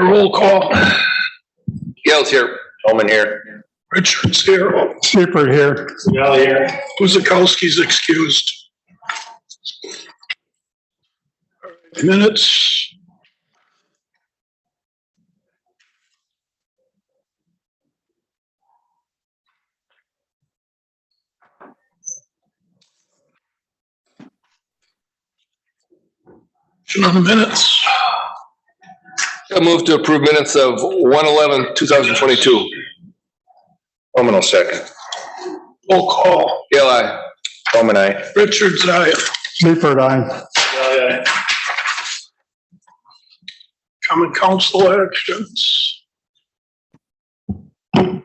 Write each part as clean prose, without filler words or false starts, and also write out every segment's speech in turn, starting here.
roll call. Gale's here. Holman here. Richard's here. Sleeper here. Centennial here. Kuzakowski's excused. All right, minutes. On the minutes. I move to approve minutes of 1/11/2022. Holman will second. Roll call. Gale, aye. Holman, aye. Richard's aye. Sleeper aye. Common council actions. Thank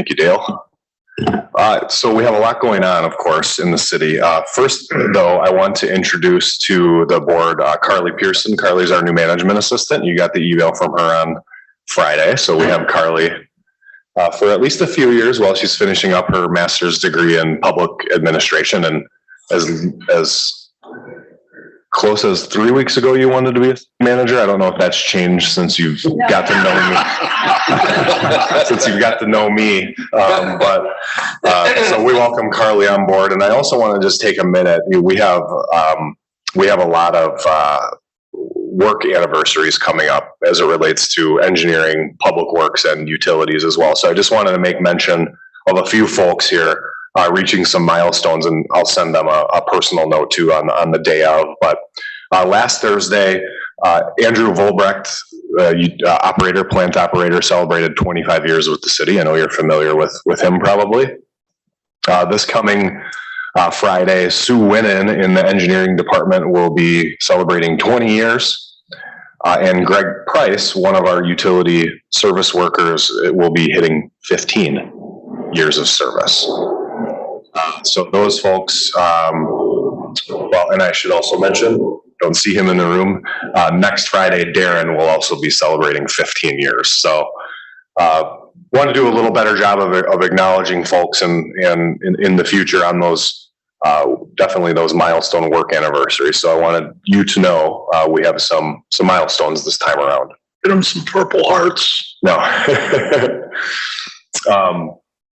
you, Dale. So we have a lot going on, of course, in the city. First, though, I want to introduce to the board Carly Pearson. Carly's our new management assistant. You got the email from her on Friday. So we have Carly for at least a few years while she's finishing up her master's degree in public administration. And as close as 3 weeks ago, you wanted to be a manager. I don't know if that's changed since you've got to know me. Since you've got to know me, so we welcome Carly on board. And I also want to just take a minute. We have a lot of work anniversaries coming up as it relates to engineering, public works, and utilities as well. So I just wanted to make mention of a few folks here reaching some milestones, and I'll send them a personal note too on the day of. But last Thursday, Andrew Volbrecht, plant operator, celebrated 25 years with the city. I know you're familiar with him probably. This coming Friday, Sue Winnan in the engineering department will be celebrating 20 years. And Greg Price, one of our utility service workers, will be hitting 15 years of service. So those folks, well, and I should also mention, don't see him in the room. Next Friday, Darren will also be celebrating 15 years. So want to do a little better job of acknowledging folks and in the future on those, definitely those milestone work anniversaries. So I wanted you to know we have some milestones this time around. Get them some Purple Hearts. No.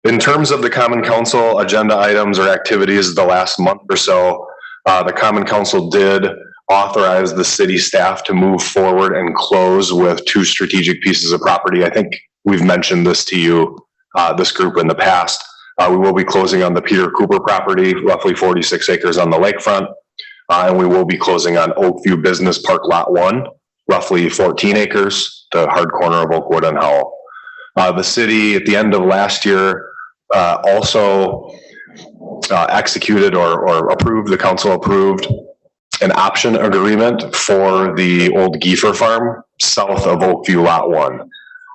In terms of the Common Council agenda items or activities the last month or so, the Common Council did authorize the city staff to move forward and close with 2 strategic pieces of property. I think we've mentioned this to you, this group in the past. We will be closing on the Peter Cooper property, roughly 46 acres on the lakefront. And we will be closing on Oakview Business Park Lot 1, roughly 14 acres, the hard corner of Oakwood and Howell. The city at the end of last year also executed or approved, the council approved an option agreement for the old Giefer farm south of Oakview Lot 1.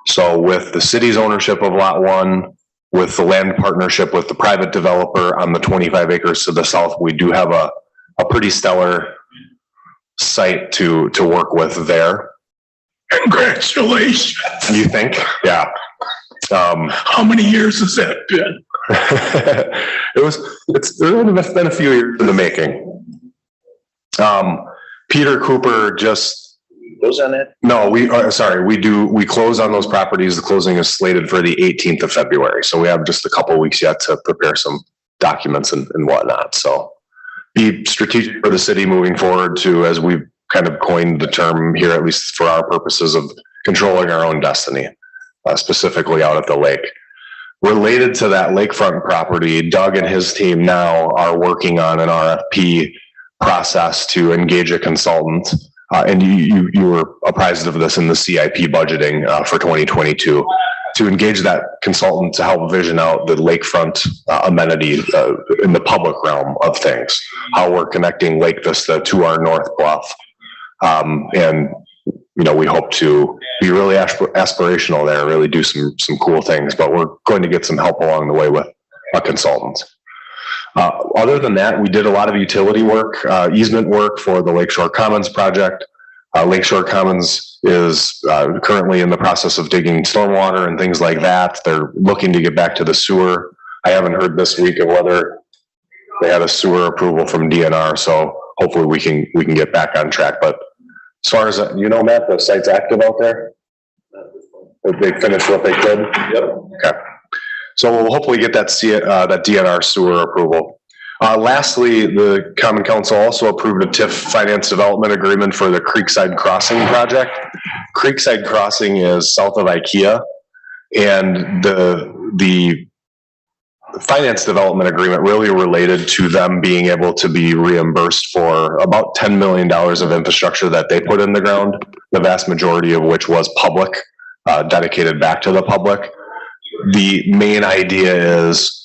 So with the city's ownership of Lot 1, with the land partnership with the private developer on the 25 acres to the south, we do have a pretty stellar site to work with there. Congratulations. You think? Yeah. How many years has that been? It's been a few years in the making. Peter Cooper just Close on that? no, we close on those properties. The closing is slated for the 18th of February. So we have just a couple weeks yet to prepare some documents and whatnot. So be strategic for the city moving forward to, as we've kind of coined the term here, at least for our purposes of controlling our own destiny, specifically out at the lake. Related to that lakefront property, Doug and his team now are working on an RFP process to engage a consultant. And you were apprised of this in the CIP budgeting for 2022, to engage that consultant to help vision out the lakefront amenity in the public realm of things, how we're connecting Lake Vista to our North Bluff. And, you know, we hope to be really aspirational there, really do some cool things, but we're going to get some help along the way with a consultant. Other than that, we did a lot of utility work, easement work for the Lakeshore Commons project. Lakeshore Commons is currently in the process of digging stormwater and things like that. They're looking to get back to the sewer. I haven't heard this week of whether they had a sewer approval from DNR, so hopefully we can get back on track. But As far as, you know, Matt, the site's active out there? They finished what they could? Yep. Okay. So we'll hopefully get that that DNR sewer approval. Lastly, the Common Council also approved a TIF finance development agreement for the Creekside Crossing project. Creekside Crossing is south of IKEA, and the finance development agreement really related to them being able to be reimbursed for about $10 million of infrastructure that they put in the ground, the vast majority of which was public, dedicated back to the public. The main idea is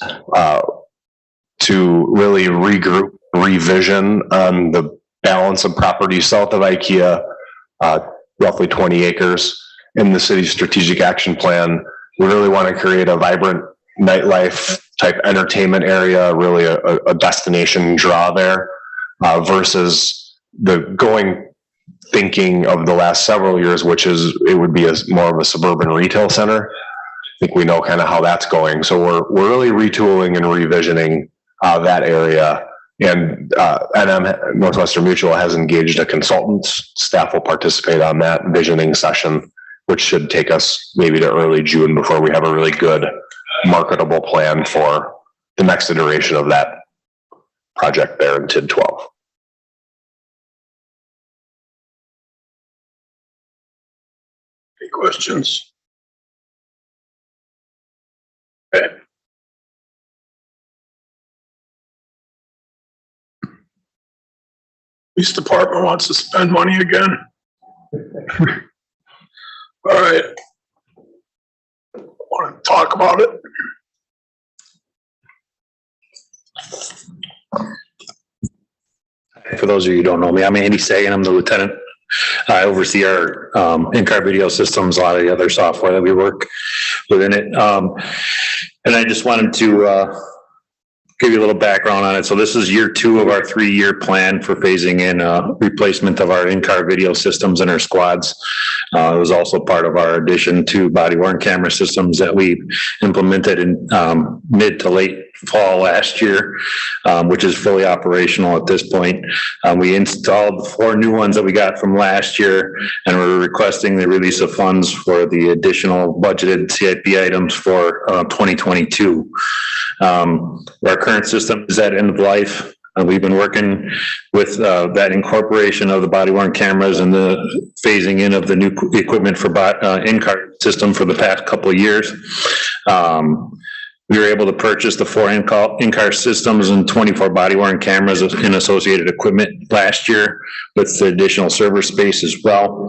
to really regroup, revision on the balance of property south of IKEA, roughly 20 acres in the city's strategic action plan. We really want to create a vibrant nightlife type entertainment area, really a destination draw there, versus the going thinking of the last several years, which is it would be more of a suburban retail center. I think we know kind of how that's going. So we're really retooling and revisioning that area. And NM, Northwestern Mutual, has engaged a consultant. Staff will participate on that visioning session, which should take us maybe to early June before we have a really good marketable plan for the next iteration of that project there in TID 12. Any questions? Okay. Police department wants to spend money again. All right. Want to talk about it? For those of you who don't know me, I'm Andy Sagan. I'm the lieutenant. I oversee our in-car video systems, a lot of the other software that we work within it. And I just wanted to give you a little background on it. So this is year 2 of our 3-year plan for phasing in replacement of our in-car video systems in our squads. It was also part of our addition to body-worn camera systems that we implemented in mid to late fall last year, which is fully operational at this point. We installed 4 new ones that we got from last year, and we're requesting the release of funds for the additional budgeted CIP items for 2022. Our current system is at end of life. We've been working with that incorporation of the body-worn cameras and the phasing in of the new equipment for in-car system for the past couple of years. We were able to purchase the 4 in-car systems and 24 body-worn cameras and associated equipment last year with the additional server space as well.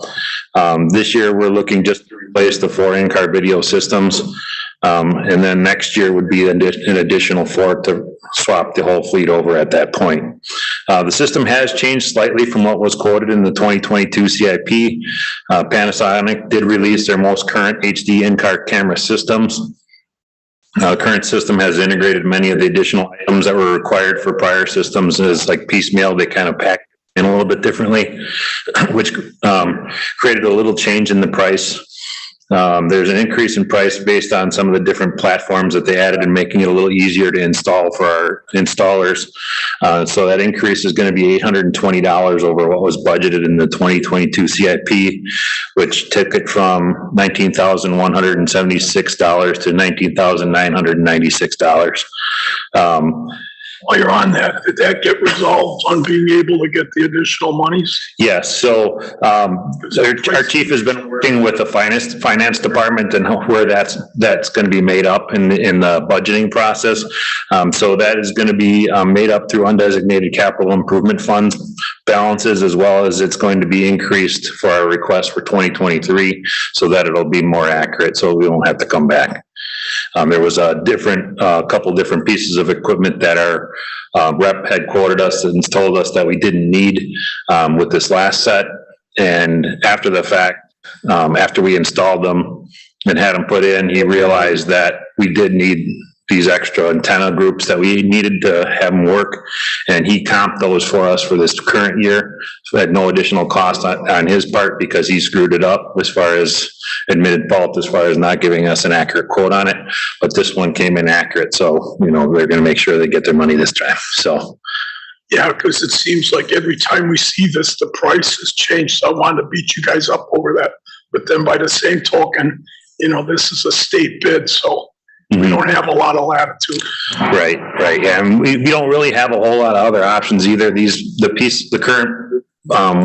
This year, we're looking just to replace the 4 in-car video systems. And then next year would be an additional 4 to swap the whole fleet over at that point. The system has changed slightly from what was quoted in the 2022 CIP. Panasonic did release their most current HD in-car camera systems. Current system has integrated many of the additional items that were required for prior systems as like piecemeal. They kind of packed in a little bit differently, which created a little change in the price. There's an increase in price based on some of the different platforms that they added and making it a little easier to install for our installers. So that increase is going to be $820 over what was budgeted in the 2022 CIP, which took it from $19,176 to $19,996. While you're on that, did that get resolved on being able to get the additional monies? Yes, so our chief has been working with the finance department and where that's going to be made up in the budgeting process. So that is going to be made up through undesignated capital improvement funds balances, as well as it's going to be increased for our request for 2023 so that it'll be more accurate, so we won't have to come back. There was a couple different pieces of equipment that our rep had quoted us and told us that we didn't need with this last set. And after the fact, after we installed them and had them put in, he realized that we did need these extra antenna groups that we needed to have them work. And he comped those for us for this current year. So at no additional cost on his part because he screwed it up as far as admitted fault, as far as not giving us an accurate quote on it. But this one came in accurate. So, they're going to make sure they get their money this time. So Yeah, because it seems like every time we see this, the price has changed. So I wanted to beat you guys up over that. But then by the same token, this is a state bid, so we don't have a lot of latitude. Right, yeah, and we don't really have a whole lot of other options either. The current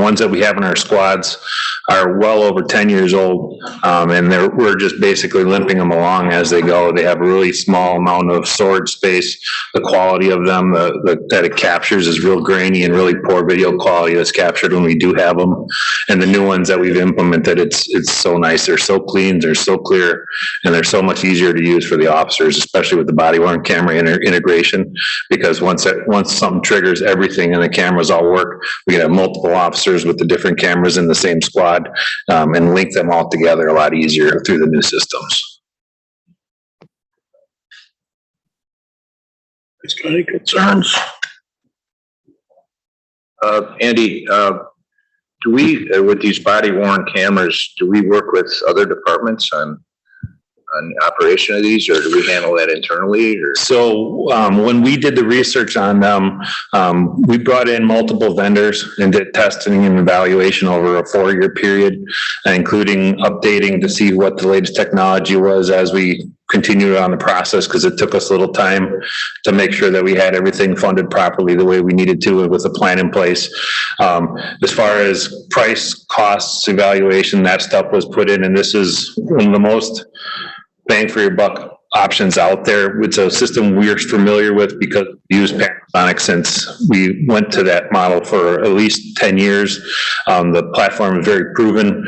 ones that we have in our squads are well over 10 years old, and we're just basically limping them along as they go. They have a really small amount of storage space. The quality of them that it captures is real grainy and really poor video quality that's captured when we do have them. And the new ones that we've implemented, it's so nice. They're so clean, they're so clear, and they're so much easier to use for the officers, especially with the body-worn camera integration, because once something triggers everything and the cameras all work, we can have multiple officers with the different cameras in the same squad, and link them all together a lot easier through the new systems. It's got any concerns? Andy, do we, with these body worn cameras, do we work with other departments on operation of these, or do we handle that internally? Or? So when we did the research on them, we brought in multiple vendors and did testing and evaluation over a 4-year period, including updating to see what the latest technology was as we continued on the process, because it took us a little time to make sure that we had everything funded properly the way we needed to with a plan in place. As far as price, costs, evaluation, that stuff was put in, and this is one of the most bang for your buck options out there. It's a system we're familiar with because we use Panasonic since we went to that model for at least 10 years. The platform is very proven,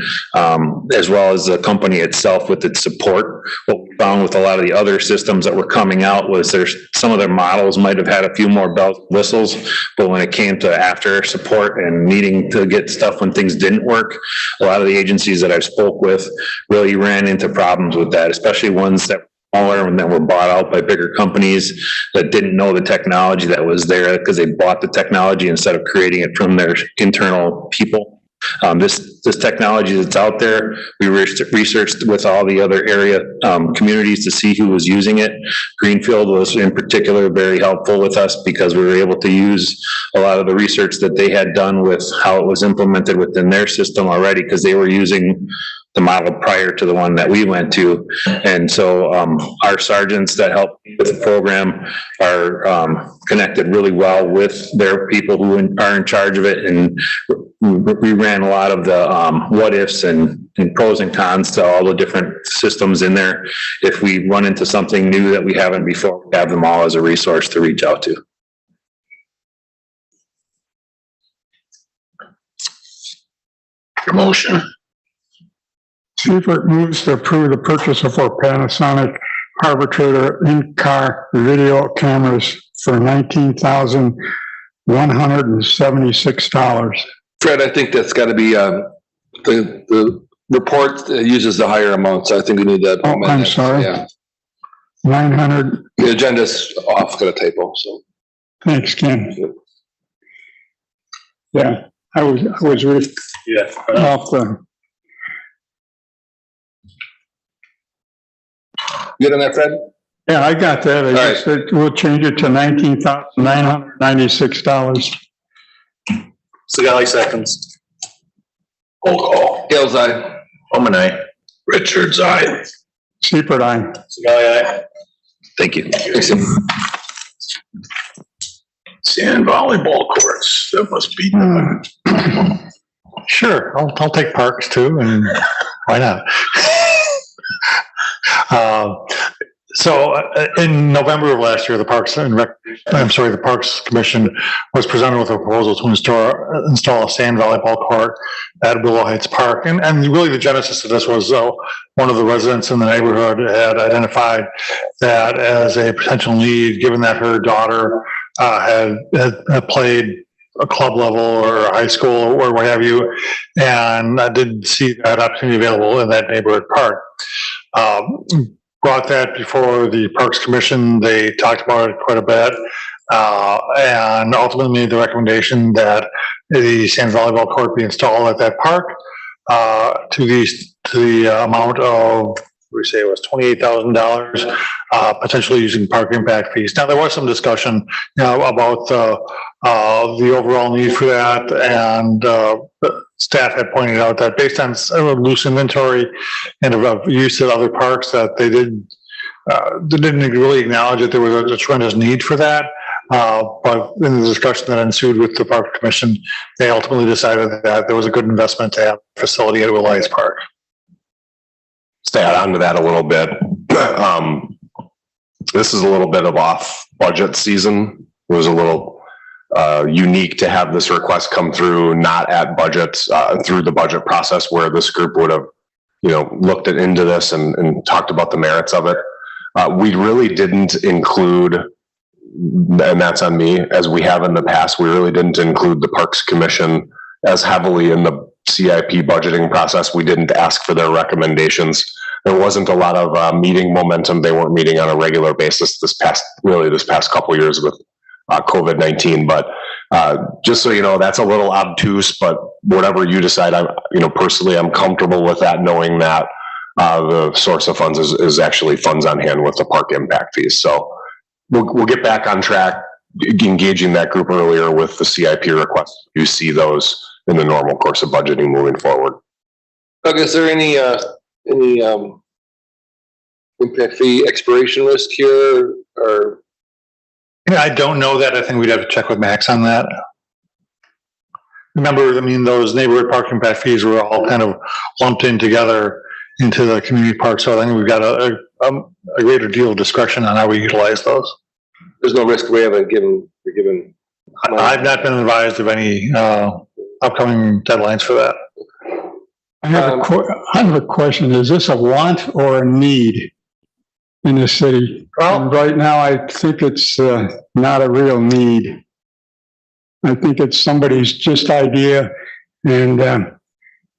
as well as the company itself with its support. What we found with a lot of the other systems that were coming out was some of their models might have had a few more bells and whistles, but when it came to after support and needing to get stuff when things didn't work, a lot of the agencies that I've spoke with really ran into problems with that, especially ones that smaller and that were bought out by bigger companies that didn't know the technology that was there because they bought the technology instead of creating it from their internal people. This technology that's out there, we researched with all the other area communities to see who was using it. Greenfield was in particular very helpful with us because we were able to use a lot of the research that they had done with how it was implemented within their system already, because they were using the model prior to the one that we went to. And so our sergeants that help with the program are connected really well with their people who are in charge of it. And we ran a lot of the what ifs and pros and cons to all the different systems in there. If we run into something new that we haven't before, we have them all as a resource to reach out to. Motion. Seifert moves to approve the purchase of 4 Panasonic Arbitrator in-car video cameras for $19,176. Fred, I think that's got to be, the report uses the higher amounts. I think we need that. Oh, I'm sorry. Yeah. 900. The agenda's off, got a typo, so. Thanks, Ken. Yeah, I was with off the. Good on that, Fred? Yeah, I got that. I just said we'll change it to $19,996. Sigali seconds. Roll call. Gale's aye. Bowman, aye. Richards, aye. Seifert, aye. Sigali, aye. Thank you. Sand volleyball courts. That must be done. Sure, I'll take parks too, and why not? So in November of last year, the Parks Commission was presented with a proposal to install a sand volleyball court at Willow Heights Park. And really the genesis of this was one of the residents in the neighborhood had identified that as a potential need, given that her daughter had played a club level or high school or what have you, and I did see that opportunity available in that neighborhood park. Brought that before the Parks Commission. They talked about it quite a bit, and ultimately made the recommendation that the sand volleyball court be installed at that park to the amount of we say it was $28,000, potentially using park impact fees. Now, there was some discussion, about the overall need for that, and staff had pointed out that based on loose inventory and of use at other parks, that they didn't really acknowledge that there was a tremendous need for that. But in the discussion that ensued with the Park Commission, they ultimately decided that there was a good investment to have a facility at Will Heights Park. To add on to that a little bit, this is a little bit of off budget season. It was a little unique to have this request come through not at budget, through the budget process where this group would have, looked into this and talked about the merits of it. We really didn't include, and that's on me, as we have in the past, we really didn't include the Parks Commission as heavily in the CIP budgeting process. We didn't ask for their recommendations. There wasn't a lot of meeting momentum. They weren't meeting on a regular basis this past couple of years with COVID-19. But just so you know, that's a little obtuse, but whatever you decide, personally, I'm comfortable with that, knowing that the source of funds is actually funds on hand with the park impact fees. So we'll get back on track, engaging that group earlier with the CIP requests. You see those in the normal course of budgeting moving forward. Doug, is there any impact fee expiration risk here, or? I don't know that. I think we'd have to check with Max on that. Remember, those neighborhood park impact fees were all kind of lumped in together into the community park. So I think we've got a greater deal of discretion on how we utilize those. There's no risk we haven't given. I've not been advised of any upcoming deadlines for that. I have a question. Is this a want or a need in the city? Well, right now, I think it's not a real need. I think it's somebody's just idea, and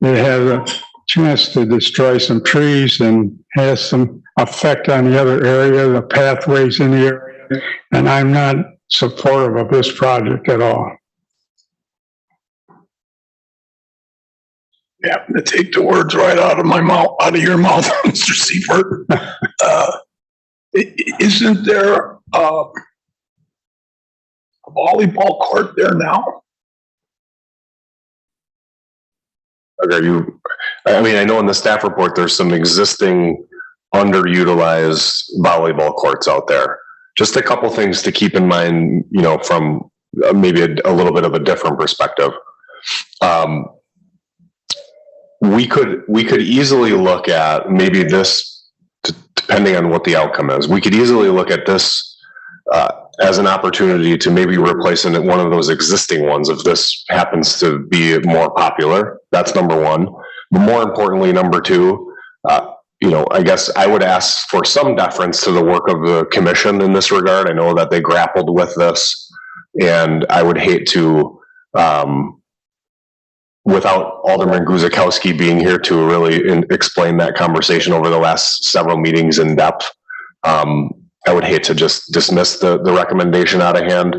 they have a chance to destroy some trees and has some effect on the other area, the pathways in the area, and I'm not supportive of this project at all. Yeah, to take the words right out of my mouth, out of your mouth, Mr. Seifert. Isn't there a volleyball court there now? I know in the staff report, there's some existing underutilized volleyball courts out there. Just a couple things to keep in mind, from maybe a little bit of a different perspective. We could easily look at maybe this, depending on what the outcome is, we could easily look at this as an opportunity to maybe replace one of those existing ones if this happens to be more popular. That's number one. But more importantly, number two, I guess I would ask for some deference to the work of the commission in this regard. I know that they grappled with this, and I would hate to, without Alderman Guzikowski being here to really explain that conversation over the last several meetings in depth, I would hate to just dismiss the recommendation out of hand.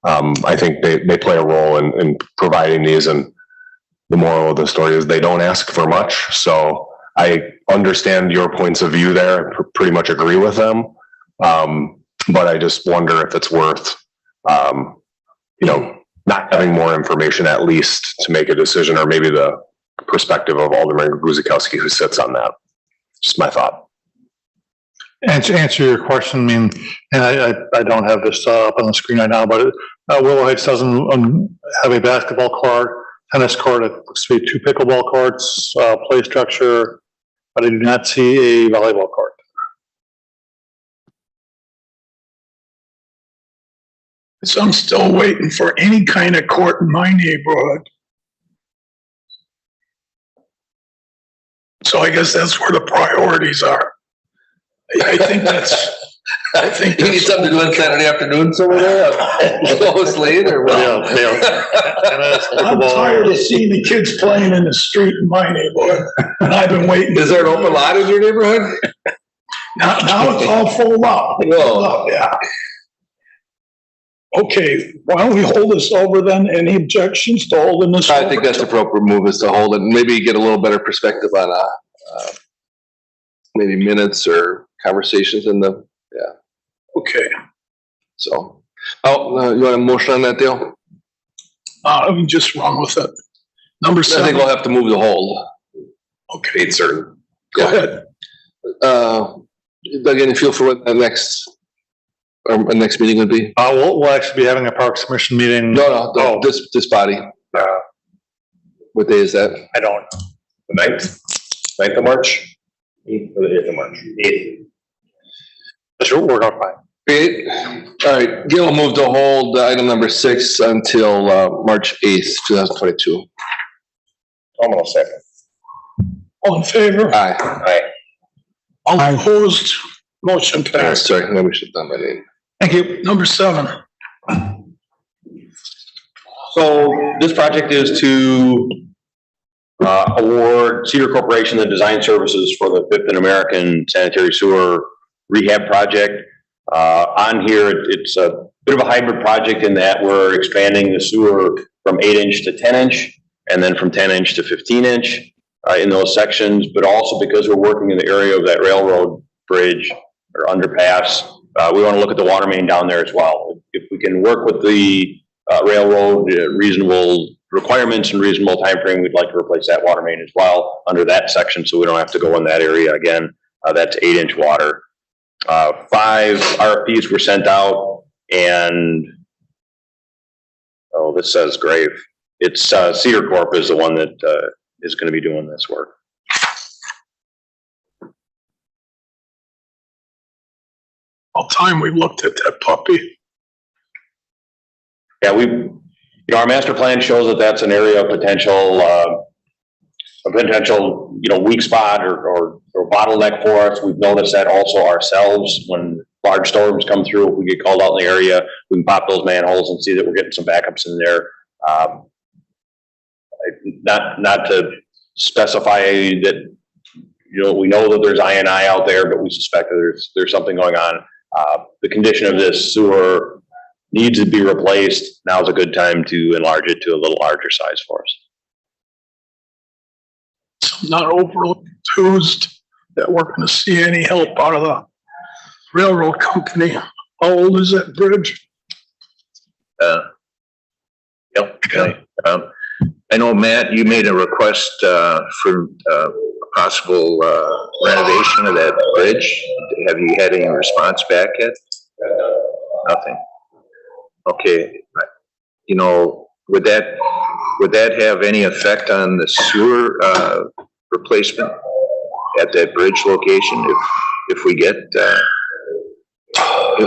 I think they play a role in providing these, and the moral of the story is they don't ask for much. So I understand your points of view there, pretty much agree with them. But I just wonder if it's worth, not having more information at least to make a decision, or maybe the perspective of Alderman Guzikowski who sits on that. Just my thought. And to answer your question, and I don't have this up on the screen right now, but Willow Heights doesn't have a basketball court, tennis court. It looks to be 2 pickleball courts, play structure, but I do not see a volleyball court. So I'm still waiting for any kind of court in my neighborhood. So I guess that's where the priorities are. I think you need something to do on Saturday afternoon somewhere there? Close late or what? I'm tired of seeing the kids playing in the street in my neighborhood, and I've been waiting. Is there an open lot in your neighborhood? Now it's all full up. Yeah. Okay, why don't we hold this over then? Any objections to holding this over? I think that's the appropriate move, is to hold it and maybe get a little better perspective on maybe minutes or conversations in the, Okay, so. Oh, you want a motion on that, Dale? I'm just wrong with it. Number I think 7, we'll have to move the hold. okay, Date certain. go ahead. Doug, any feel for what the next, our next meeting would be? We'll actually be having a Parks Commission meeting. No, this body. What day is that? I don't. The 9th of March? 8th of March. 8th. Sure, we're going fine. Great. All right, Gail will move to hold item number 6 until March 8th, 2022. Almost a second. All in favor? Aye. Aye. All opposed? Motion passed. Sorry, then we should have done my name. Thank you. Number 7, So this project is to award Cedar Corporation the design services for the Fifth and American Sanitary Sewer Rehab Project. On here, it's a bit of a hybrid project in that we're expanding the sewer from 8-inch to 10-inch, and then from 10-inch to 15-inch in those sections. But also because we're working in the area of that railroad bridge or underpass, we want to look at the water main down there as well. If we can work with the railroad, reasonable requirements and reasonable time frame, we'd like to replace that water main as well under that section, so we don't have to go in that area again. That's 8-inch water. 5 RFPs were sent out, and this says Grave. It's Cedar Corp is the one that is going to be doing this work. all time we looked at that puppy. Yeah, our master plan shows that that's an area of potential, weak spot or bottleneck for us. We've noticed that also ourselves when large storms come through. If we get called out in the area, we can pop those manholes and see that we're getting some backups in there. Not to specify that, we know that there's I&I out there, but we suspect that there's something going on. The condition of this sewer needs to be replaced. Now's a good time to enlarge it to a little larger size for us. Not overly enthused that we're going to see any help out of the railroad company. How old is that bridge? Okay. I know, Matt, you made a request for possible renovation of that bridge. Have you had any response back yet? Nothing. Okay. Would that have any effect on the sewer replacement at that bridge location? If we get,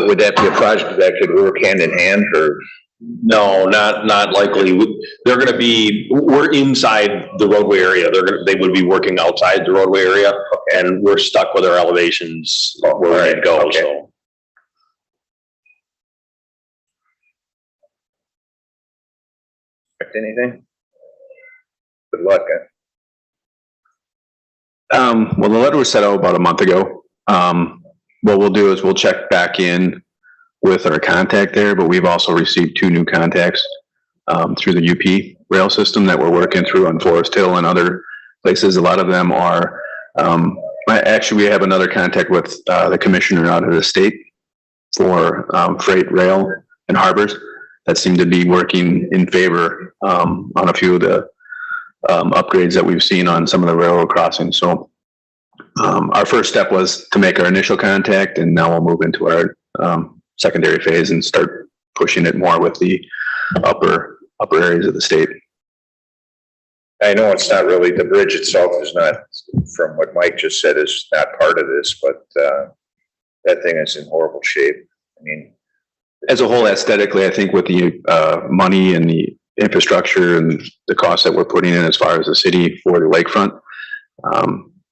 would that be a project that could work hand in hand, or? No, not likely. We're inside the roadway area. They would be working outside the roadway area, and we're stuck with our elevations where we need to go. Okay. So. Anything? Good luck. Well, the letter was sent out about a month ago. What we'll do is we'll check back in with our contact there, but we've also received 2 new contacts through the UP rail system that we're working through on Forest Hill and other places. A lot of them are, actually we have another contact with the commissioner out of the state for freight rail and harbors that seem to be working in favor on a few of the upgrades that we've seen on some of the railroad crossings. So our first step was to make our initial contact, and now we'll move into our secondary phase and start pushing it more with the upper areas of the state. I know it's not really, the bridge itself is not, from what Mike just said, is not part of this, but that thing is in horrible shape. I mean, as a whole, aesthetically, I think with the money and the infrastructure and the costs that we're putting in as far as the city for the lakefront,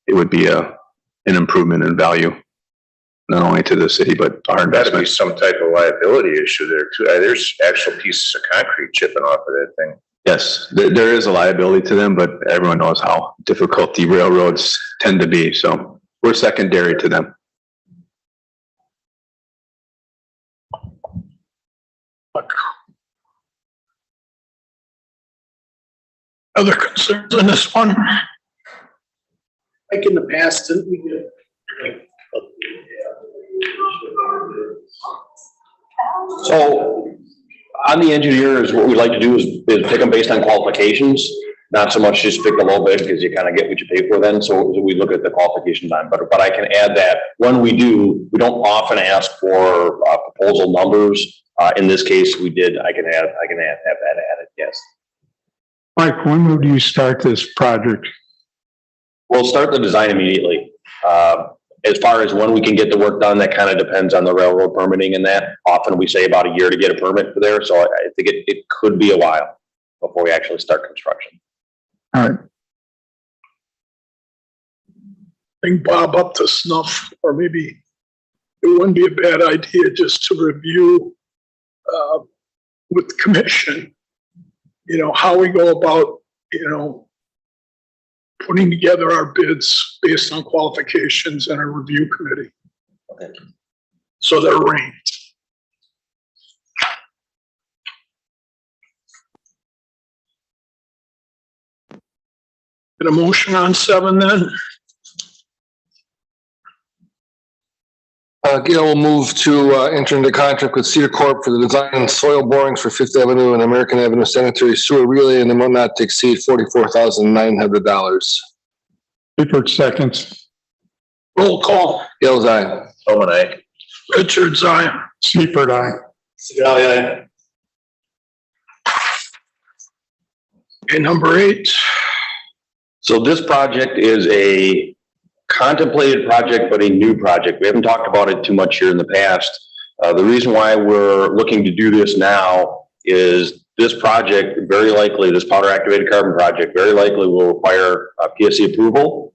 it would be an improvement in value, not only to the city, but our there's got to be investment. some type of liability issue there too. There's actual pieces of concrete chipping off of that thing. Yes, there is a liability to them, but everyone knows how difficult the railroads tend to be. So we're secondary to them. Other concerns on this one? Like in the past, didn't we get So on the engineers, what we like to do is pick them based on qualifications, not so much just pick the low bid because you kind of get what you pay for then. So we look at the qualification time, but I can add that when we do, we don't often ask for proposal numbers. In this case, we did. I can have that added. Yes. Mike, when would you start this project? We'll start the design immediately. As far as when we can get the work done, that kind of depends on the railroad permitting and that. Often we say about a year to get a permit for there. So I think it could be a while before we actually start construction. All right. Bring Bob up to snuff, or maybe it wouldn't be a bad idea just to review with the commission, how we go about, putting together our bids based on qualifications and a review committee. Okay. So they're ranked. Get a motion on 7 then? Gail will move to enter into contract with Cedar Corp for the design and soil borings for Fifth Avenue and American Avenue sanitary sewer relay in the amount not to exceed $44,900. Clifford seconds. Roll call. Gale's aye. Owen, aye. Richard's aye. Sleaford aye. Yeah. Okay, number 8. So this project is a contemplated project, but a new project. We haven't talked about it too much here in the past. The reason why we're looking to do this now is this project, very likely, this powder activated carbon project, very likely will require PSC approval.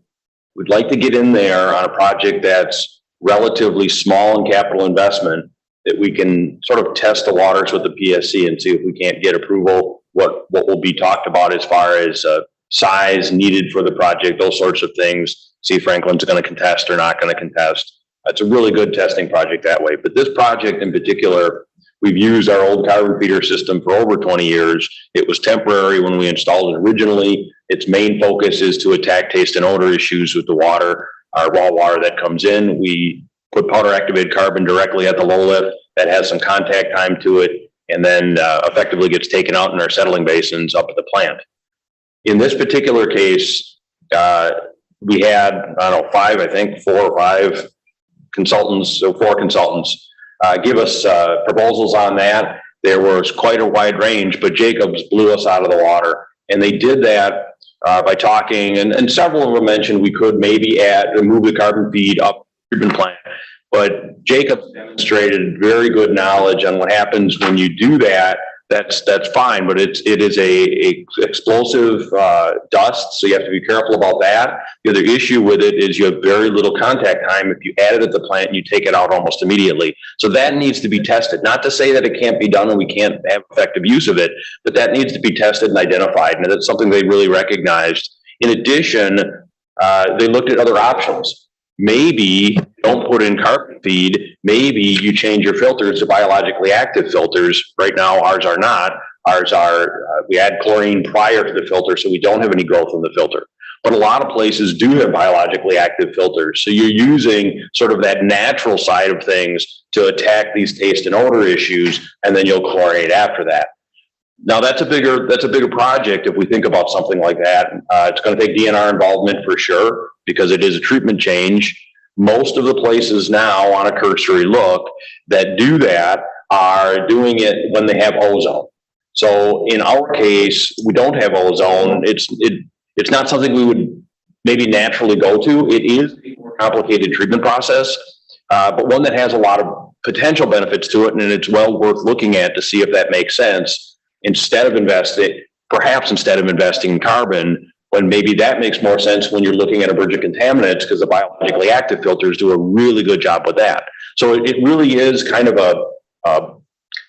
We'd like to get in there on a project that's relatively small in capital investment, that we can sort of test the waters with the PSC and see if we can't get approval, what will be talked about as far as size needed for the project, those sorts of things. See if Franklin's going to contest or not going to contest. It's a really good testing project that way. But this project in particular, we've used our old carbon feeder system for over 20 years. It was temporary when we installed it originally. Its main focus is to attack taste and odor issues with the water, our raw water that comes in. We put powder activated carbon directly at the low lift that has some contact time to it, and then effectively gets taken out in our settling basins up at the plant. In this particular case, we had, 4 or 5 consultants, so 4 consultants, give us proposals on that. There was quite a wide range, but Jacobs blew us out of the water. And they did that by talking, and several of them mentioned we could maybe remove the carbon feed up the treatment plant. But Jacobs demonstrated very good knowledge on what happens when you do that. That's fine, but it is a explosive dust, so you have to be careful about that. The other issue with it is you have very little contact time. If you add it at the plant, you take it out almost immediately. So that needs to be tested. Not to say that it can't be done and we can't have effective use of it, but that needs to be tested and identified, and that's something they really recognized. In addition, they looked at other options. Maybe don't put in carbon feed. Maybe you change your filters to biologically active filters. Right now, ours are not. Ours are, we add chlorine prior to the filter, so we don't have any growth in the filter. But a lot of places do have biologically active filters. So you're using sort of that natural side of things to attack these taste and odor issues, and then you'll chlorinate after that. Now that's a bigger project if we think about something like that. It's going to take DNR involvement for sure, because it is a treatment change. Most of the places now on a cursory look that do that are doing it when they have ozone. So in our case, we don't have ozone. It's not something we would maybe naturally go to. It is a more complicated treatment process, but one that has a lot of potential benefits to it, and it's well worth looking at to see if that makes sense. Instead of investing in carbon, when maybe that makes more sense when you're looking at emergent contaminants, because the biologically active filters do a really good job with that. So it really is kind of a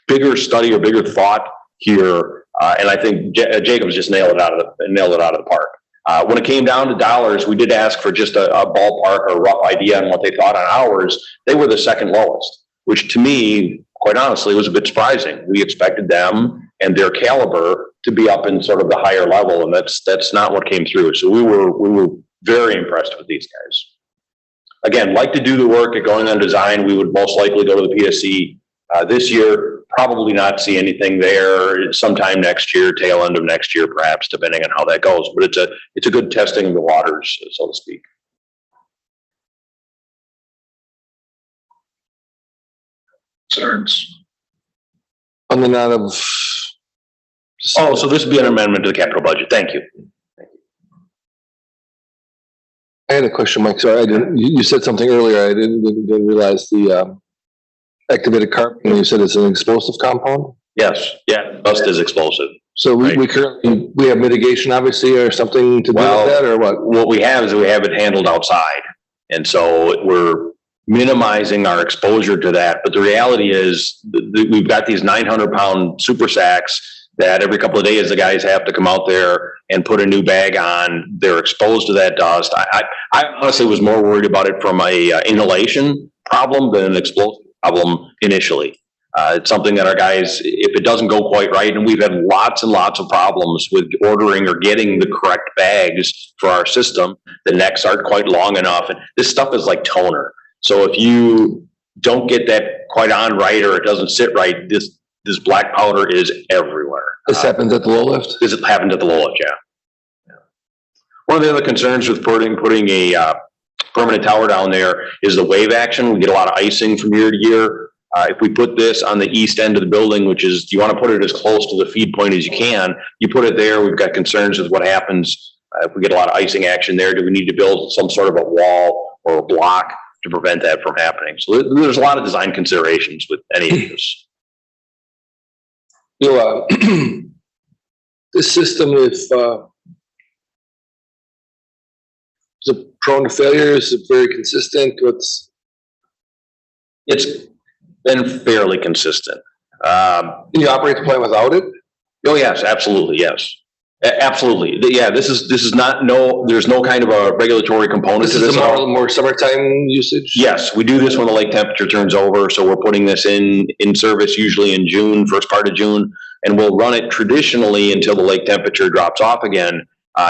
bigger study or bigger thought here, and I think Jacobs just nailed it out of the park. When it came down to dollars, we did ask for just a ballpark or rough idea on what they thought on ours. They were the second lowest, which to me, quite honestly, was a bit surprising. We expected them and their caliber to be up in sort of the higher level, and that's not what came through. So we were very impressed with these guys. again, like to do the work at going on design. We would most likely go to the PSC this year. Probably not see anything there. Sometime next year, tail end of next year, perhaps, depending on how that goes. But it's a good testing of the waters, so to speak. Concerns? On the note of. Oh, so this would be an amendment to the capital budget. Thank you. I had a question, Mike. Sorry, I didn't. You said something earlier. I didn't realize the activated carbon. You said it's an explosive compound. Yes. Yeah. Dust is explosive. So we currently we have mitigation, obviously, or something to do with that, or what? What we have is we have it handled outside, and so we're minimizing our exposure to that. But the reality is, we've got these 900-pound super sacks that every couple of days the guys have to come out there and put a new bag on. They're exposed to that dust. I honestly was more worried about it from a inhalation problem than an explosive problem initially. It's something that our guys, if it doesn't go quite right, and we've had lots and lots of problems with ordering or getting the correct bags for our system, the necks aren't quite long enough. And this stuff is like toner. So if you don't get that quite on right, or it doesn't sit right, this black powder is everywhere. This happens at the low lift? This happened at the low lift, yeah. One of the other concerns with putting a permanent tower down there is the wave action. We get a lot of icing from year to year. If we put this on the east end of the building, which is, you want to put it as close to the feed point as you can, you put it there, we've got concerns with what happens if we get a lot of icing action there. Do we need to build some sort of a wall or a block to prevent that from happening? So there's a lot of design considerations with any of this. This system, is it prone to failure? Is it very consistent? It's been fairly consistent. Can you operate the plant without it? Oh yes, absolutely, yes. Absolutely. Yeah, this is not, there's no kind of a regulatory component to this. This is more summertime usage? Yes, we do this when the lake temperature turns over. So we're putting this in service usually in June, first part of June, and we'll run it traditionally until the lake temperature drops off again.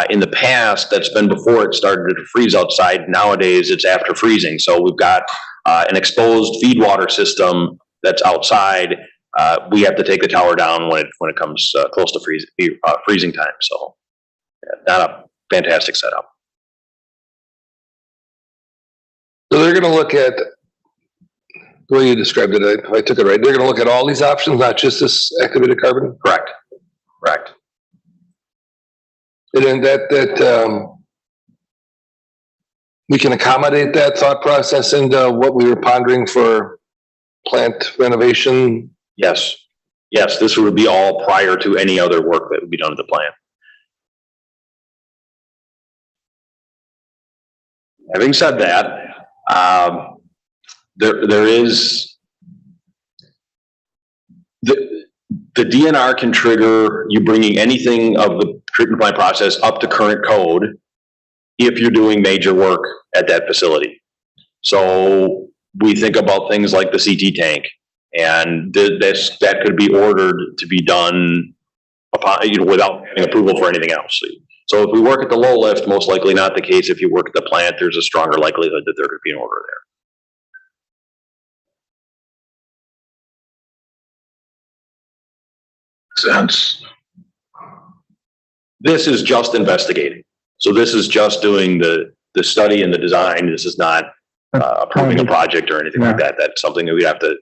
In the past, that's been before it started to freeze outside. Nowadays, it's after freezing. So we've got an exposed feed water system that's outside. We have to take the tower down when it comes close to freezing time. So not a fantastic setup. So they're going to look at the way you described it. If I took it right, they're going to look at all these options, not just this activated carbon. Correct. Correct. And then that we can accommodate that thought process into what we were pondering for plant renovation. Yes. Yes, this would be all prior to any other work that would be done to the plant. Having said that, there is the DNR can trigger you bringing anything of the treatment plant process up to current code if you're doing major work at that facility. So we think about things like the CT tank, and that could be ordered to be done upon, without having approval for anything else. So if we work at the low lift, most likely not the case. If you work at the plant, there's a stronger likelihood that there could be an order there. Sense. This is just investigating. So this is just doing the study and the design. This is not approving a project or anything like that. That's something that we'd have to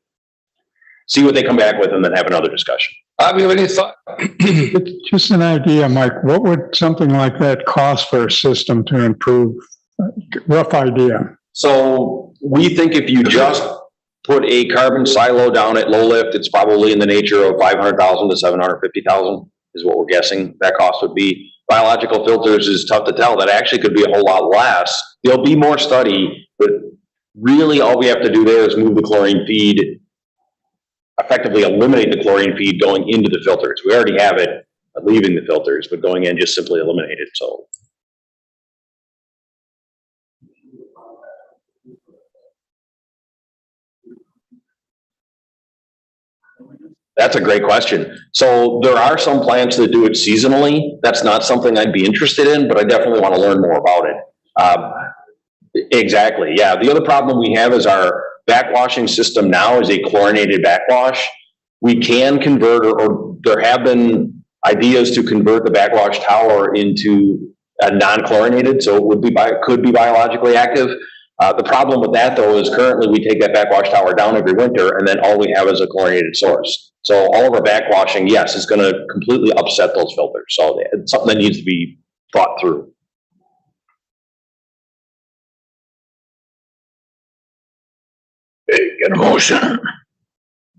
see what they come back with and then have another discussion. Have you any thought? Just an idea, Mike, what would something like that cost for a system to improve? Rough idea. So we think if you just put a carbon silo down at low lift, it's probably in the nature of $500,000 to $750,000 is what we're guessing that cost would be. Biological filters is tough to tell. That actually could be a whole lot less. There'll be more study, but really all we have to do there is move the chlorine feed, effectively eliminate the chlorine feed going into the filters. We already have it leaving the filters, but going in just simply eliminate it. So that's a great question. So there are some plants that do it seasonally. That's not something I'd be interested in, but I definitely want to learn more about it. Exactly, yeah. The other problem we have is our backwashing system now is a chlorinated backwash. We can convert, or there have been ideas to convert the backwash tower into a non-chlorinated, so it would be could be biologically active. The problem with that though is currently we take that backwash tower down every winter and then all we have is a chlorinated source. So all of our backwashing, yes, is gonna completely upset those filters. So it's something that needs to be thought through. Okay, get a motion.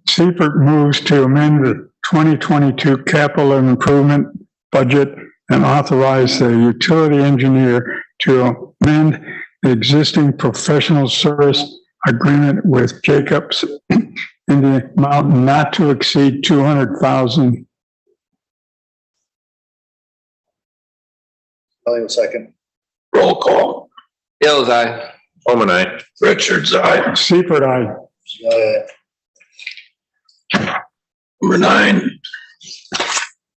Seifert moves to amend the 2022 capital improvement budget and authorize the utility engineer to amend the existing professional service agreement with Jacobs in the amount not to exceed $200,000. Second. Roll call. Gale's aye. Holman, aye. Richards, aye. Seifert, aye. Number 9.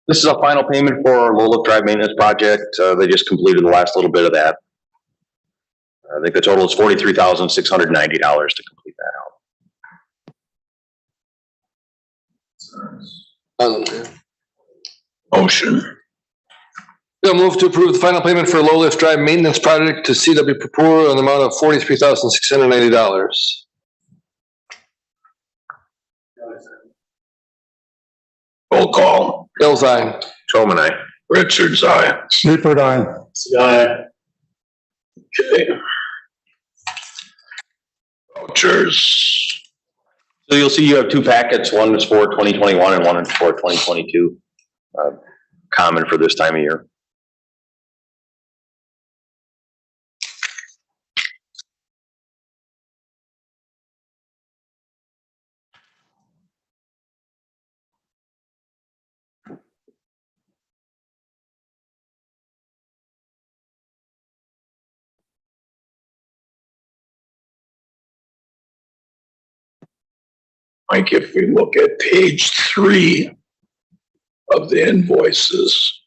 This is a final payment for Lowlift Drive maintenance project. They just completed the last little bit of that. I think the total is $43,690 to complete that out. Motion. Bill move to approve the final payment for Lowlift Drive maintenance project to CW Papur on the amount of $43,690. Roll call. Gale's aye. Holman, aye. Richards, aye. Seifert, aye. Okay. Vouchers. So you'll see you have two packets. One is for 2021 and one is for 2022. Common for this time of year. Mike, if we look at page 3 of the invoices,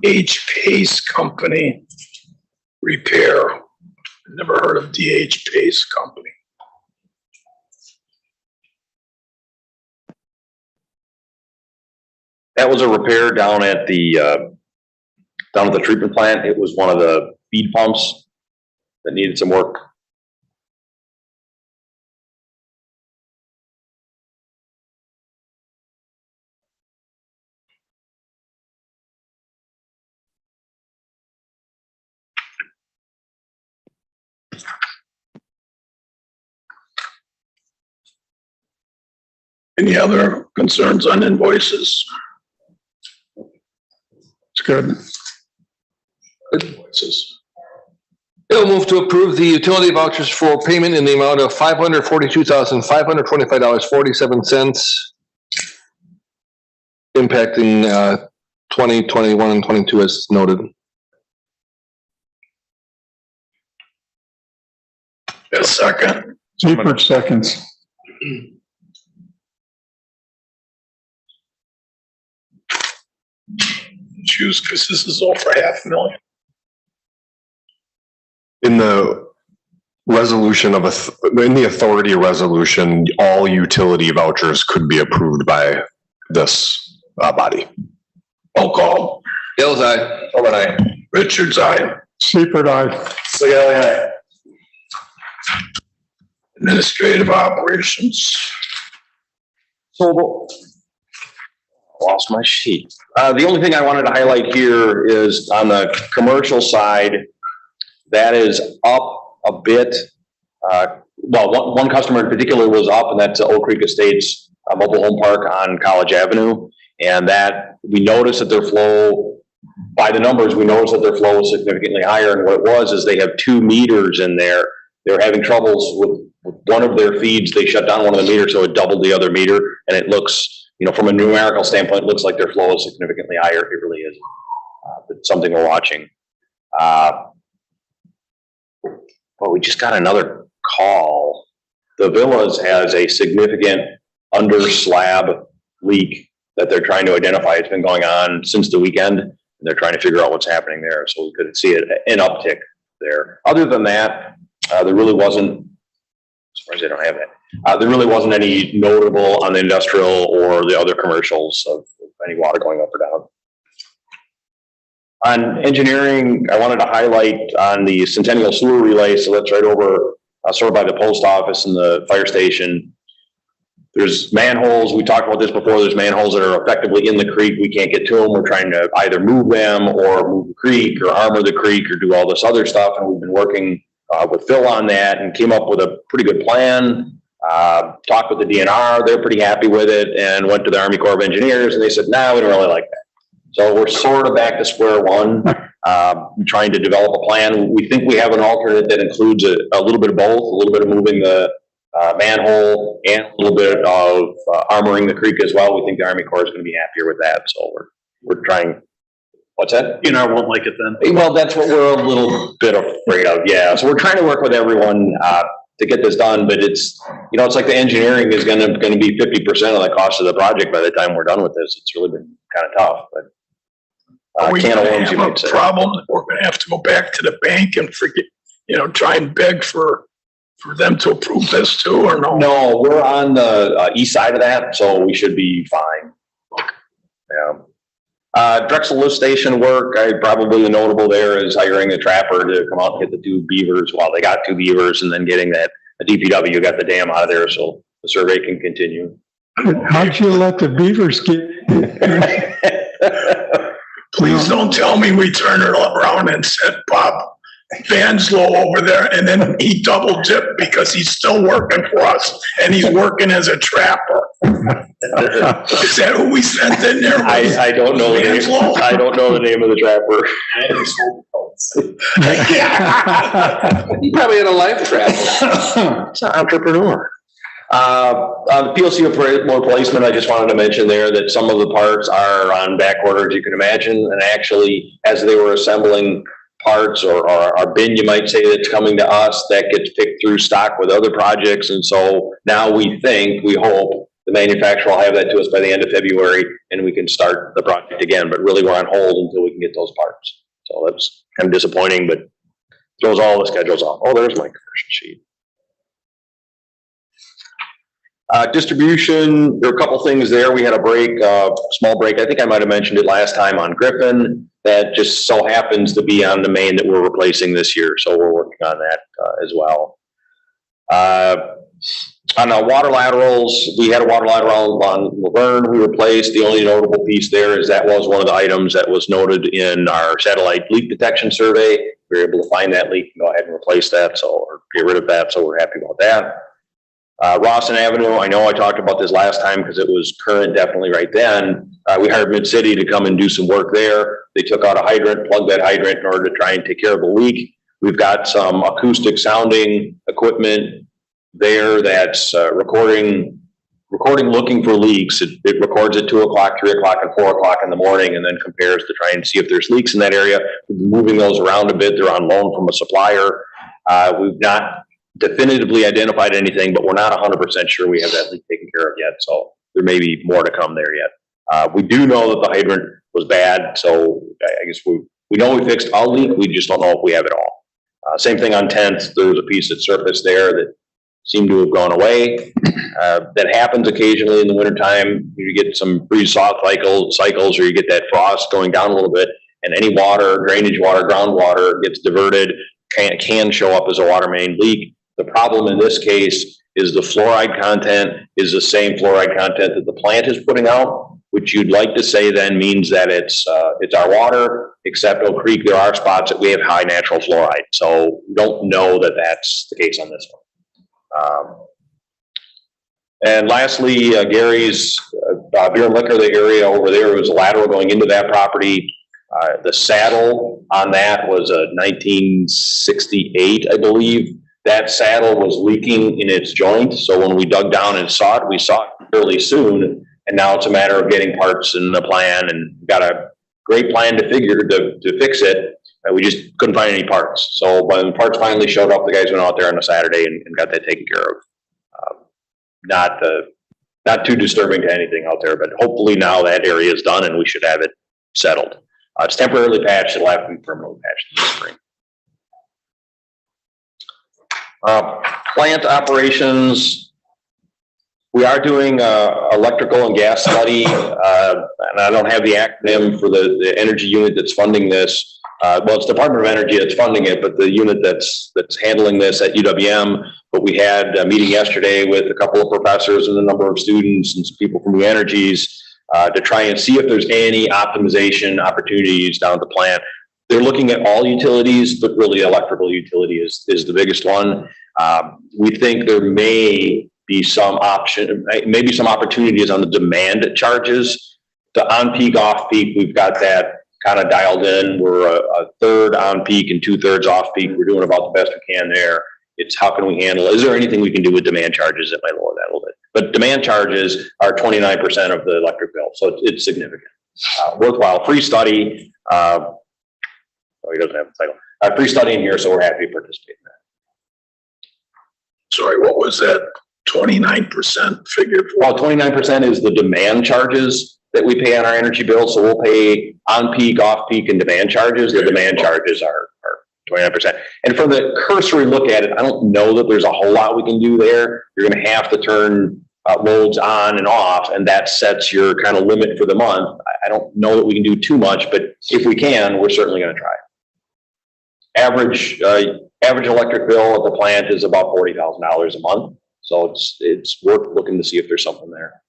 H Pace Company repair. Never heard of DH Pace Company. That was a repair down at the treatment plant. It was one of the feed pumps that needed some work. Any other concerns on invoices? It's good. Invoices. Bill move to approve the utility vouchers for payment in the amount of $542,525.47, impacting 2021 and 22 as noted. A second. Seifert seconds. Choose, because this is all for $500,000. In the resolution of in the authority resolution, all utility vouchers could be approved by this body. Roll call. Gale's aye. Holman, aye. Richards, aye. Seifert, aye. Administrative operations. So, lost my sheet. The only thing I wanted to highlight here is on the commercial side, that is up a bit. Well, one customer in particular was up, and that's Oak Creek Estates mobile home park on College Avenue. And that we noticed that their flow, by the numbers, we noticed that their flow was significantly higher. And what it was is they have 2 meters in there. They're having troubles with one of their feeds. They shut down one of the meters, so it doubled the other meter. And it looks, from a numerical standpoint, it looks like their flow is significantly higher. It really is. It's something we're watching. But we just got another call. The Villas has a significant under slab leak that they're trying to identify. It's been going on since the weekend. And they're trying to figure out what's happening there. So we could see an uptick there. Other than that, there really wasn't, as far as I don't have that, there really wasn't any notable on the industrial or the other commercials of any water going up or down. On engineering, I wanted to highlight on the Centennial sewer relay, so that's right over, sort of by the post office and the fire station. There's manholes, we talked about this before, there's manholes that are effectively in the creek, we can't get to them, we're trying to either move them or move the creek or armor the creek or do all this other stuff, and we've been working with Phil on that and came up with a pretty good plan. Talked with the DNR, they're pretty happy with it, and went to the Army Corps of Engineers, and they said, no, we don't really like that. So we're sort of back to square one, trying to develop a plan. We think we have an alternate that includes a little bit of both, a little bit of moving the manhole and a little bit of armoring the creek as well. We think the Army Corps is going to be happier with that. So we're trying. What's that? Won't like it then. Well, that's what we're a little bit afraid of. Yeah. So we're trying to work with everyone to get this done, but it's, it's like the engineering is going to be 50% of the cost of the project by the time we're done with this. It's really been kind of tough, but. We have a problem that we're going to have to go back to the bank and forget, try and beg for them to approve this too, or no? No, we're on the east side of that, so we should be fine. Yeah. Drexel lift station work, probably the notable there is hiring a trapper to come out and get the 2 beavers. Well, they got 2 beavers, and then getting that the DPW got the dam out of there so the survey can continue. How'd you let the beavers get? Please don't tell me we turned it around and said, Bob, Van's low over there, and then he double dipped because he's still working for us, and he's working as a trapper. Is that who we sent in there? I don't know the name. I don't know the name of the trapper. He probably had a life trap. He's an entrepreneur. On the PLC replacement, I just wanted to mention there that some of the parts are on back order, as you can imagine, and actually, as they were assembling parts or our bin, you might say, that's coming to us, that gets picked through stock with other projects, and so now we hope the manufacturer will have that to us by the end of February, and we can start the project again, but really we're on hold until we can get those parts. So that's kind of disappointing, but throws all the schedules off. Oh, there's my commercial sheet. Distribution, there are a couple things there. We had a break, small break. I think I might have mentioned it last time on Griffin. That just so happens to be on the main that we're replacing this year. So we're working on that as well. On the water laterals, we had a water lateral on Laverne we replaced. The only notable piece there is that was one of the items that was noted in our satellite leak detection survey. We were able to find that leak and go ahead and replace that, or get rid of that. So we're happy about that. Rawson Avenue, I know I talked about this last time because it was current definitely right then. We hired Mid-City to come and do some work there. They took out a hydrant, plugged that hydrant in order to try and take care of the leak. We've got some acoustic sounding equipment there that's recording looking for leaks. It records at 2 o'clock, 3 o'clock, and 4 o'clock in the morning, and then compares to try and see if there's leaks in that area. We've been moving those around a bit. They're on loan from a supplier. We've not definitively identified anything, but we're not 100% sure we have that leak taken care of yet. So there may be more to come there yet. We do know that the hydrant was bad, so I guess we know we fixed a leak. We just don't know if we have it all. Same thing on 10th. There was a piece that surfaced there that seemed to have gone away. That happens occasionally in the wintertime. You get some freeze-thaw cycles, or you get that frost going down a little bit, and any water, drainage water, groundwater gets diverted, can show up as a water main leak. The problem in this case is the fluoride content is the same fluoride content that the plant is putting out, which you'd like to say then means that it's our water, except Oak Creek, there are spots that we have high natural fluoride. So we don't know that that's the case on this one. And lastly, Gary's beer and liquor, the area over there was a lateral going into that property. The saddle on that was a 1968, I believe. That saddle was leaking in its joint. So when we dug down and saw it, we saw it fairly soon. And now it's a matter of getting parts and a plan, and got a great plan to fix it. We just couldn't find any parts. So when the parts finally showed up, the guys went out there on a Saturday and got that taken care of. Not too disturbing to anything out there, but hopefully now that area is done and we should have it settled. It's temporarily patched. It'll have to be permanently patched in the spring. Plant operations. We are doing electrical and gas study, and I don't have the acronym for the energy unit that's funding this. Well, it's Department of Energy that's funding it, but the unit that's handling this at UWM. But we had a meeting yesterday with a couple of professors and a number of students and some people from the energies to try and see if there's any optimization opportunities down at the plant. They're looking at all utilities, but really electrical utility is the biggest one. We think there may be some maybe some opportunities on the demand charges. The on-peak, off-peak, we've got that kind of dialed in. We're a third on-peak and 2/3 off-peak. We're doing about the best we can there. It's how can we handle, is there anything we can do with demand charges that might lower that a little bit? But demand charges are 29% of the electric bill, so it's significant. Worthwhile. Free study. Oh, he doesn't have the title. Free study in here, so we're happy to participate in that. Sorry, what was that 29% figure? Well, 29% is the demand charges that we pay on our energy bill. So we'll pay on peak, off peak, and demand charges. The demand charges are 29%. And from the cursory look at it, I don't know that there's a whole lot we can do there. You're going to have to turn loads on and off, and that sets your kind of limit for the month. I don't know that we can do too much, but if we can, we're certainly going to try. Average electric bill at the plant is about $40,000 a month. So it's worth looking to see if there's something there.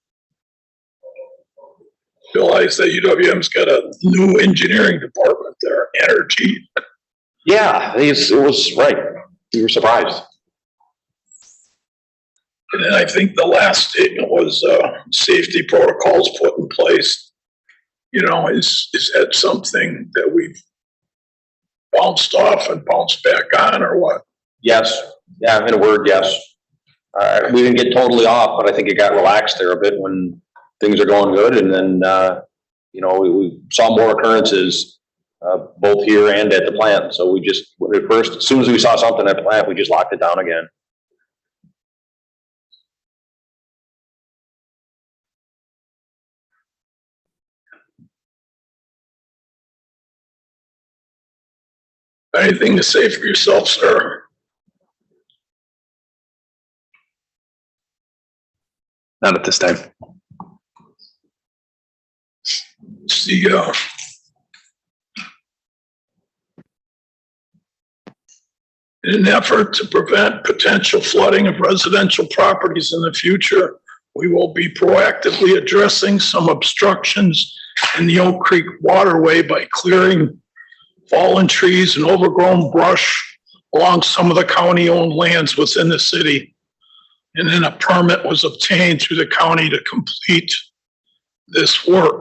Realize that UWM's got a new engineering department there, energy. Yeah, it was right. You were surprised. And then I think the last statement was safety protocols put in place. You know, is that something that we've bounced off and bounced back on, or what? Yes. Yeah, in a word, yes. We didn't get totally off, but I think it got relaxed there a bit when things are going good. And then, you know, we saw more occurrences both here and at the plant. So we just, at first, as soon as we saw something at the plant, we just locked it down again. Anything to say for yourself, sir? Not at this time. See, in an effort to prevent potential flooding of residential properties in the future, we will be proactively addressing some obstructions in the Oak Creek Waterway by clearing fallen trees and overgrown brush along some of the county-owned lands within the city. And then a permit was obtained through the county to complete this work.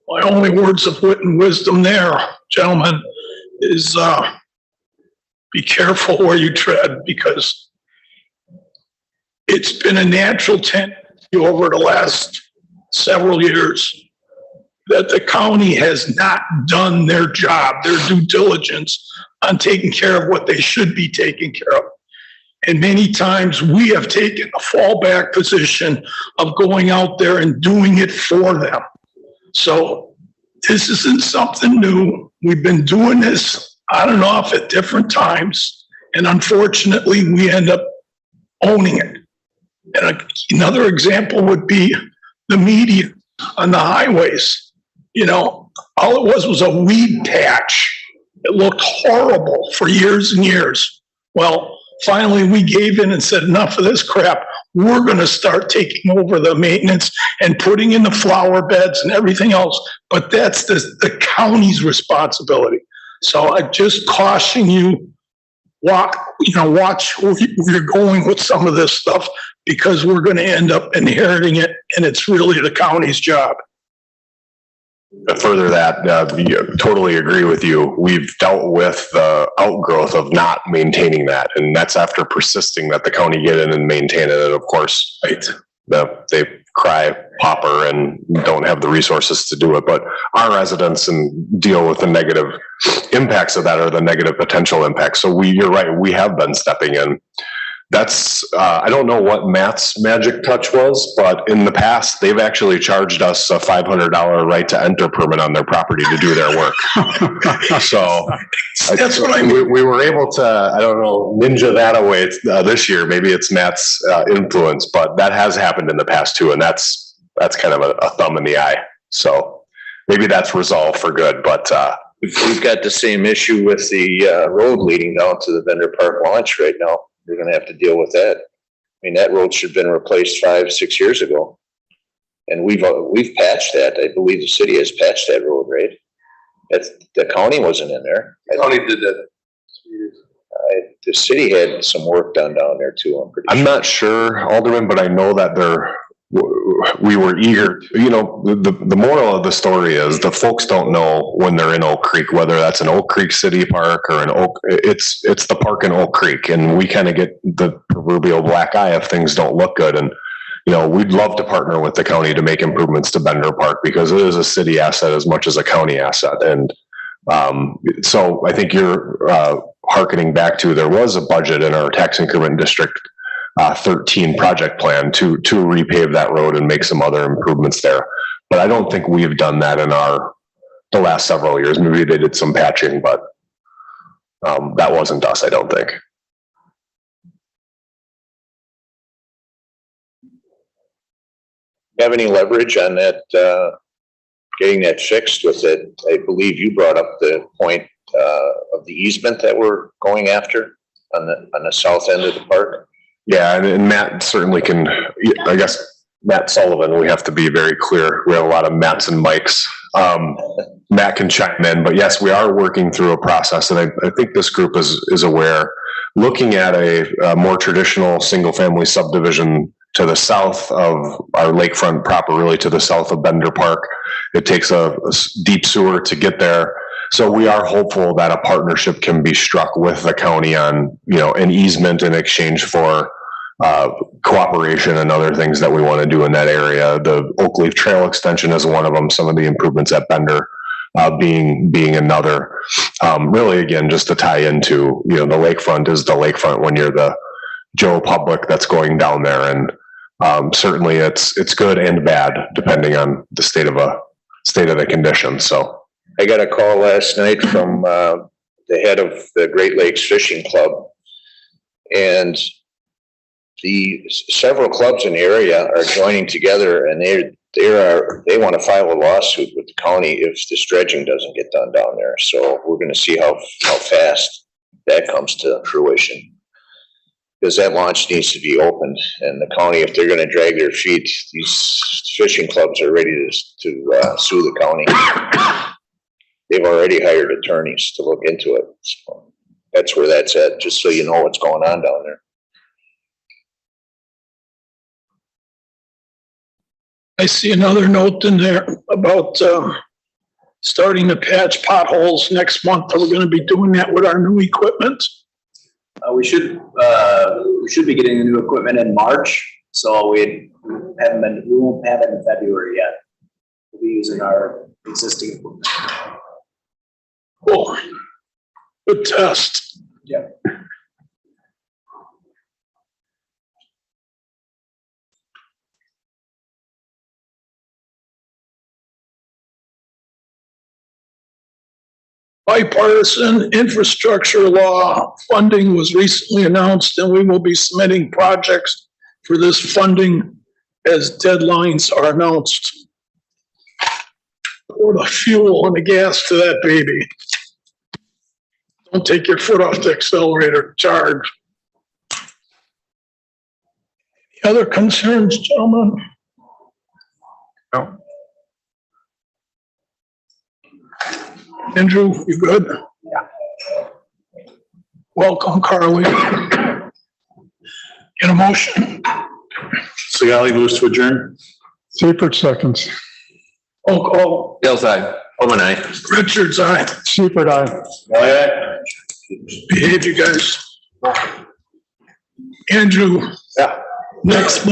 My only words of wit and wisdom there, gentlemen, is be careful where you tread, because it's been a natural tendency over the last several years that the county has not done their job, their due diligence on taking care of what they should be taking care of. And many times we have taken a fallback position of going out there and doing it for them. So this isn't something new. We've been doing this on and off at different times. And unfortunately, we end up owning it. And another example would be the median on the highways. You know, all it was a weed patch. It looked horrible for years and years. Well, finally we gave in and said, enough of this crap. We're going to start taking over the maintenance and putting in the flower beds and everything else. But that's the county's responsibility. So I just caution you, watch where you're going with some of this stuff, because we're going to end up inheriting it, and it's really the county's job. Further that, totally agree with you. We've dealt with the outgrowth of not maintaining that, and that's after persisting that the county get in and maintain it. And of course, they cry pauper and don't have the resources to do it. But our residents and deal with the negative impacts of that, or the negative potential impacts. So you're right, we have been stepping in. That's, I don't know what Matt's magic touch was, but in the past, they've actually charged us a $500 right to enter permit on their property to do their work. So That's what I mean. we were able to, I don't know, ninja that away this year. Maybe it's Matt's influence, but that has happened in the past too. And that's kind of a thumb in the eye. So maybe that's resolved for good, but We've got the same issue with the road leading down to the Vendor Park launch right now. We're gonna have to deal with that. I mean, that road should have been replaced 5-6 years ago. And we've patched that. I believe the city has patched that road, right? The county wasn't in there. The county did that. The city had some work done down there too, I'm not sure, Alderman, but I know that we were eager, the moral of the story is the folks don't know when they're in Oak Creek, whether that's an Oak Creek City Park or it's the park in Oak Creek. And we kind of get the proverbial black eye if things don't look good. And, we'd love to partner with the county to make improvements to Bender Park because it is a city asset as much as a county asset. And so I think you're hearkening back to, there was a budget in our tax increment district 13 project plan to repave that road and make some other improvements there. But I don't think we've done that in the last several years. Maybe they did some patching, but that wasn't us, I don't think. You have any leverage on that, getting that fixed with it? I believe you brought up the point of the easement that we're going after on the south end of the park. Yeah, and Matt certainly can, I guess, Matt Sullivan, we have to be very clear. We have a lot of Matts and Mikes. Matt can chime in, but yes, we are working through a process, and I think this group is aware. Looking at a more traditional single-family subdivision to the south of our lakefront proper, really to the south of Bender Park, it takes a deep sewer to get there. So we are hopeful that a partnership can be struck with the county on, an easement in exchange for cooperation and other things that we want to do in that area. The Oak Leaf Trail extension is one of them. Some of the improvements at Bender being another. Really, again, just to tie into, the lakefront is the lakefront when you're the Joe public that's going down there, and certainly it's good and bad depending on the state of the condition. So. I got a call last night from the head of the Great Lakes Fishing Club, and the several clubs in the area are joining together, and they want to file a lawsuit with the county if this dredging doesn't get done down there. So we're going to see how fast that comes to fruition, because that launch needs to be opened, and the county, if they're going to drag their feet, these fishing clubs are ready to sue the county. They've already hired attorneys to look into it. So that's where that's at, just so you know what's going on down there. I see another note in there about starting to patch potholes next month. Are we going to be doing that with our new equipment? We should be getting the new equipment in March, so we won't have it in February yet. We'll be using our existing equipment. Cool. Good test. Yeah. Bipartisan infrastructure law funding was recently announced, and we will be submitting projects for this funding as deadlines are announced. Pour the fuel and the gas to that baby. Don't take your foot off the accelerator. Charge. Any other concerns, gentlemen? No. Andrew, you good? Yeah. Welcome, Carly. Get a motion. Sigali moves to adjourn. Seifert seconds. Roll call. Dale's aye. Holman aye. Richards, aye. Seifert, aye. Behave, you guys. Andrew. Yeah. Next month.